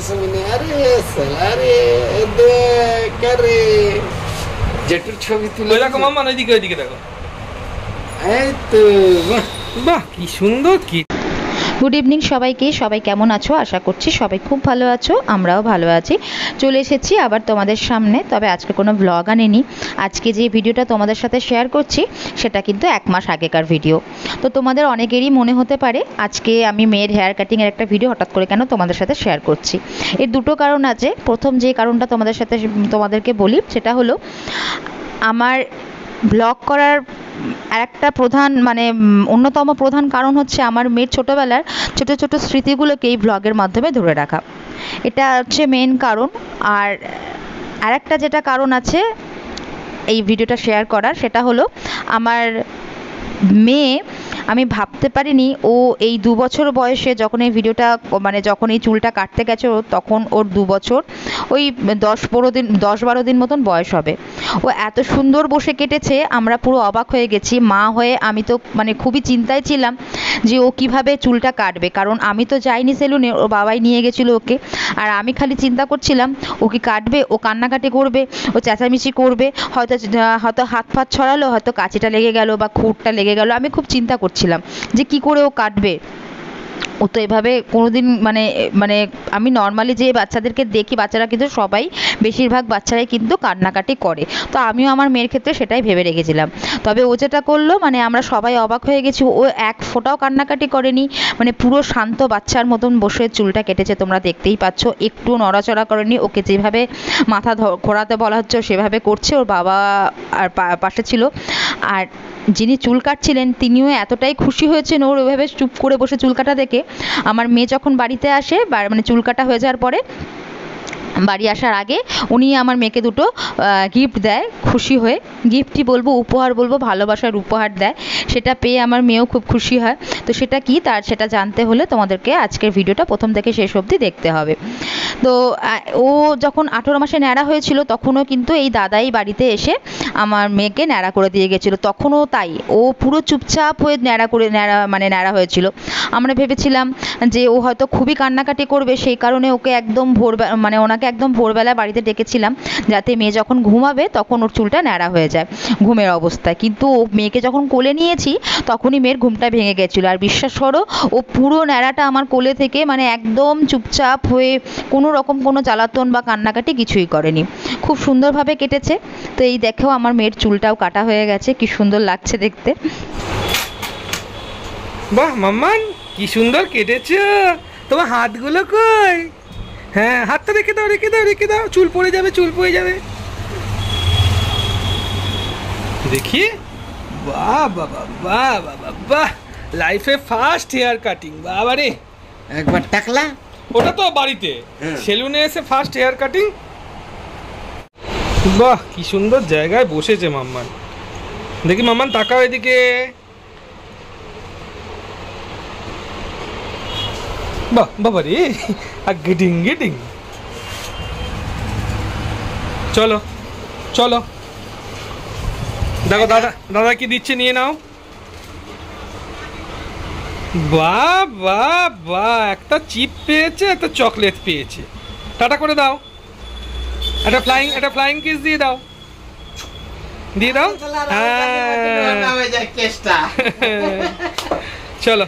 সুমিনে, আরে সালারে দেখ রে জেঠুর ছবি তুলে। ওই দেখো মাম্মা, ওইদিকে ওইদিকে দেখো। এই তো বাহ কি সুন্দর কি। গুড ইভিনিং সবাইকে। সবাই কেমন আছো? আশা করছি সবাই খুব ভালো আছো, আমরাও ভালো আছি। চলে এসেছি আবার তোমাদের সামনে, তবে আজকে কোনো ব্লগ আনিনি। আজকে যে ভিডিওটা তোমাদের সাথে শেয়ার করছি সেটা কিন্তু 1 মাস আগেকার ভিডিও। তো তোমাদের অনেকেরই মনে হতে পারে আজকে আমি মেয়ের হেয়ার কাটিংয়ের একটা ভিডিও হঠাৎ করে কেন তোমাদের সাথে শেয়ার করছি। এর দুটো কারণ আছে। প্রথম যে কারণটা তোমাদেরকে বলি সেটা হলো, আমার ব্লগ করার আরেকটা প্রধান অন্যতম প্রধান কারণ হচ্ছে আমার মেয়ের ছোটোবেলার ছোটো ছোটো স্মৃতিগুলোকে এই ব্লগের মাধ্যমে ধরে রাখা। এটা হচ্ছে মেন কারণ। আর আরেকটা যেটা কারণ আছে এই ভিডিওটা শেয়ার করার, সেটা হলো আমার মেয়ে, আমি ভাবতে পারিনি ও এই 2 বছর বয়সে যখন এই ভিডিওটা যখন এই চুলটা কাটতে গেছে তখন ওর 2 বছর, ওই 10-12 দিন মতন বয়স হবে। ও এত সুন্দর বসে কেটেছে, আমরা পুরো অবাক হয়ে গেছি। মা হয়ে আমি তো খুবই চিন্তায় ছিলাম যে ও কিভাবে চুলটা কাটবে, কারণ আমি তো যাইনি সেলুনে, ওর বাবাই নিয়ে গেছিলো ওকে। আর আমি খালি চিন্তা করছিলাম ও কি কাটবে, ও কান্নাকাটি করবে, ও চেঁচামেচি করবে, হয়তো হাত ফাত ছড়ালো, হয়তো কাঁচিটা লেগে গেল বা খুঁটটা লেগে গেল। আমি খুব চিন্তা করছিলাম যে কি করে ও কাটবে। ও তো এভাবে কোনোদিন আমি নর্মালি যে বাচ্চাদেরকে দেখি, বাচ্চারা কিন্তু সবাই, বেশিরভাগ বাচ্চারাই কিন্তু কান্নাকাটি করে। তো আমিও আমার মেয়ের ক্ষেত্রে সেটাই ভেবে রেখেছিলাম। তবে ও যেটা করলো, আমরা সবাই অবাক হয়ে গেছি। ও এক ফোঁটাও কান্নাকাটি করেনি, পুরো শান্ত বাচ্চার মতন বসে চুলটা কেটেছে, তোমরা দেখতেই পাচ্ছ। একটু নড়াচড়া করেনি। ওকে যেভাবে মাথা ঘোরাতে বলা হচ্ছে সেভাবে করছে। ওর বাবা আর পাশে ছিল। আর যিনি চুল কাটছিলেন তিনিও এতটাই খুশি হয়েছেন ওর ওইভাবে চুপ করে বসে চুল কাটা দেখে। আমার মেয়ে যখন বাড়িতে আসে, চুল কাটা হয়ে যাওয়ার পরে বাড়ি আসার আগে উনি আমার মেয়েকে দুটো গিফট দেয় খুশি হয়ে। গিফটই বলবো, উপহার বলবো, ভালোবাসার উপহার দেয়। সেটা পেয়ে আমার মেয়েও খুব খুশি হয়। তো সেটা কি, সেটা জানতে হলে তোমাদেরকে আজকের ভিডিওটা প্রথম থেকে শেষ অবধি দেখতে হবে। তো ও যখন 18 মাসে ন্যাড়া হয়েছিল তখনও কিন্তু এই দাদাই বাড়িতে এসে আমার মেয়েকে ন্যাড়া করে দিয়ে গেছিলো। তখনও তাই, ও পুরো চুপচাপ হয়ে ন্যাড়া হয়েছিল। আমরা ভেবেছিলাম যে ও হয়তো খুবই কান্নাকাটি করবে, সেই কারণে ওকে একদম ওনাকে একদম ভোরবেলা বাড়িতে ডেকেছিলাম, যাতে মেয়ে যখন ঘুমাবে তখন ওর চুলটা ন্যাড়া হয়ে যায় ঘুমের অবস্থায়। কিন্তু মেয়েকে যখন কোলে নিয়েছি তখনই মেয়ের ঘুমটা ভেঙে গেছিলো। আর বিশ্বাস করো, ও পুরো ন্যাড়াটা আমার কোলে থেকে একদম চুপচাপ হয়ে কোনো রকম কোনো জ্বালাতন বা কান্নাকাটি কিছুই করেনি। খুব সুন্দরভাবে কেটেছে। তো এই দেখো আমার মেয়ের চুলটাও কাটা হয়ে গেছে, কি সুন্দর লাগছে দেখতে। বাহ মাম্মান, কি সুন্দর কেটেছো। তোমার হাতগুলো কই? হ্যাঁ, হাতটা রেখে দাও, রেখে দাও, রেখে দাও, চুল পড়ে যাবে, চুল পড়ে যাবে। দেখি, বাহ বাবা, বাহ বাবা, বাহ, লাইফে ফার্স্ট হেয়ার কাটিং। বাবা রে, একবার টাকলা। ওটা তো বাড়িতে, সেলুনে এসে ফার্স্ট হেয়ার কাটিং। বাহ কি সুন্দর জায়গায় বসেছে মাম্মান। দেখি মাম্মান, তাকাও এদিকে। বাহ বাবা রে, গিডিং গিডিং। চলো চলো, দেখো দাদা, দাদা কি দিচ্ছে, নিয়ে নাও। বাহ বাহ বাহ, একটা চিপ পেয়েছে, একটা চকলেট পেয়েছে। টাটা করে দাও, একটা ফ্লাইং কিস দিয়ে দাও, দিয়ে দাও। হ্যাঁ, চেষ্টা চলো।